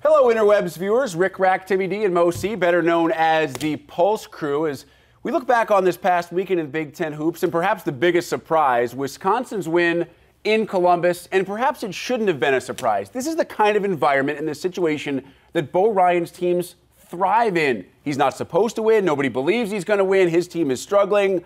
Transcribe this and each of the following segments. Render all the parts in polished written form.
Hello, Interwebs viewers. Rick, Rack, Timmy D, and Mo C, better known as the Pulse Crew, as we look back on this past weekend in Big Ten hoops, and perhaps the biggest surprise, Wisconsin's win in Columbus, and perhaps it shouldn't have been a surprise. This is the kind of environment and the situation that Bo Ryan's teams thrive in. He's not supposed to win. Nobody believes he's going to win. His team is struggling,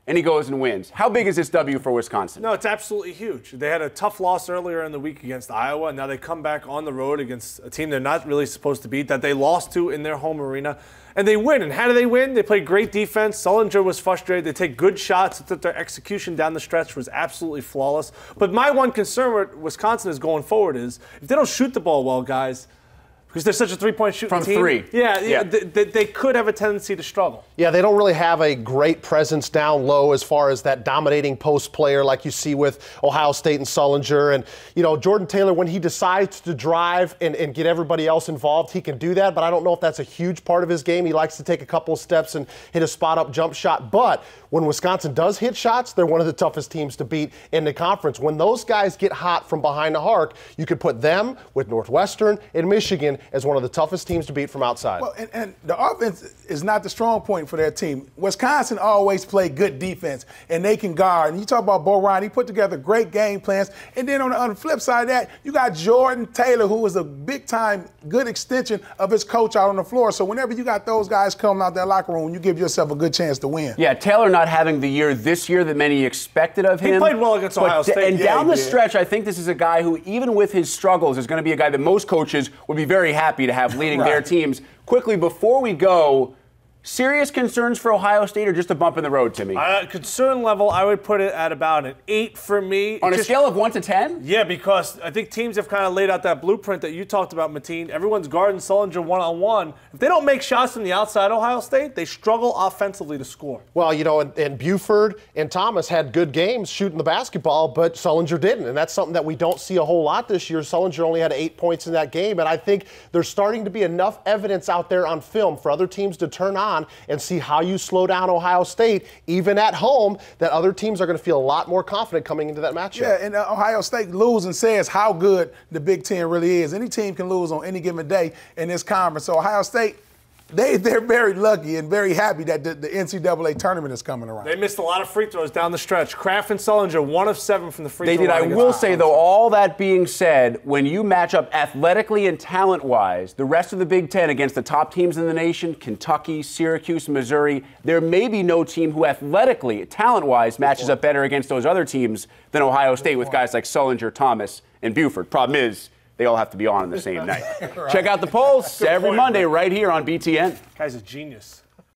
and he goes and wins. How big is this W for Wisconsin? No, it's absolutely huge. They had a tough loss earlier in the week against Iowa, and now they come back on the road against a team they're not really supposed to beat, that they lost to in their home arena, and they win. And how do they win? They play great defense. Sullinger was frustrated. They take good shots. That their execution down the stretch was absolutely flawless. But my one concern with Wisconsin is going forward is if they don't shoot the ball well, guys, because they're such a three-point shooting team. From three. Yeah. They could have a tendency to struggle. Yeah, they don't really have a great presence down low as far as that dominating post player like you see with Ohio State and Sullinger. And, you know, Jordan Taylor, when he decides to drive and get everybody else involved, he can do that. But I don't know if that's a huge part of his game. He likes to take a couple of steps and hit a spot-up jump shot. But when Wisconsin does hit shots, they're one of the toughest teams to beat in the conference. When those guys get hot from behind the arc, you could put them with Northwestern and Michigan as one of the toughest teams to beat from outside. Well, and the offense is not the strong point for their team. Wisconsin always play good defense, and they can guard. And you talk about Bo Ryan, he put together great game plans. And then on the flip side of that, you got Jordan Taylor, who is a big-time good extension of his coach out on the floor. So whenever you got those guys coming out that locker room, you give yourself a good chance to win. Yeah, Taylor not having the year this year that many expected of him. He played well against Ohio State. And down the stretch, I think this is a guy who, even with his struggles, is going to be a guy that most coaches would be very happy to have leading their teams. Quickly, before we go, serious concerns for Ohio State or just a bump in the road, Timmy? Concern level, I would put it at about an 8 for me. On a scale of 1 to 10? Yeah, because I think teams have kind of laid out that blueprint that you talked about, Mateen. Everyone's guarding Sullinger one-on-one. If they don't make shots from the outside, Ohio State, they struggle offensively to score. Well, you know, and Buford and Thomas had good games shooting the basketball, but Sullinger didn't. And that's something that we don't see a whole lot this year. Sullinger only had 8 points in that game. And I think there's starting to be enough evidence out there on film for other teams to turn on and see how you slow down Ohio State, even at home, that other teams are going to feel a lot more confident coming into that matchup. Yeah, and Ohio State losing says how good the Big Ten really is. Any team can lose on any given day in this conference. So Ohio State, they're very lucky and very happy that the NCAA tournament is coming around. They missed a lot of free throws down the stretch. Kraft and Sullinger, 1 of 7 from the free throw line. They did. I will say, though, all that being said, when you match up athletically and talent-wise, the rest of the Big Ten against the top teams in the nation, Kentucky, Syracuse, Missouri, there may be no team who athletically, talent-wise, matches up better against those other teams than Ohio State with guys like Sullinger, Thomas, and Buford. Problem is, they all have to be on the same night. Check out the Pulse every Monday right here on BTN. Guy's a genius.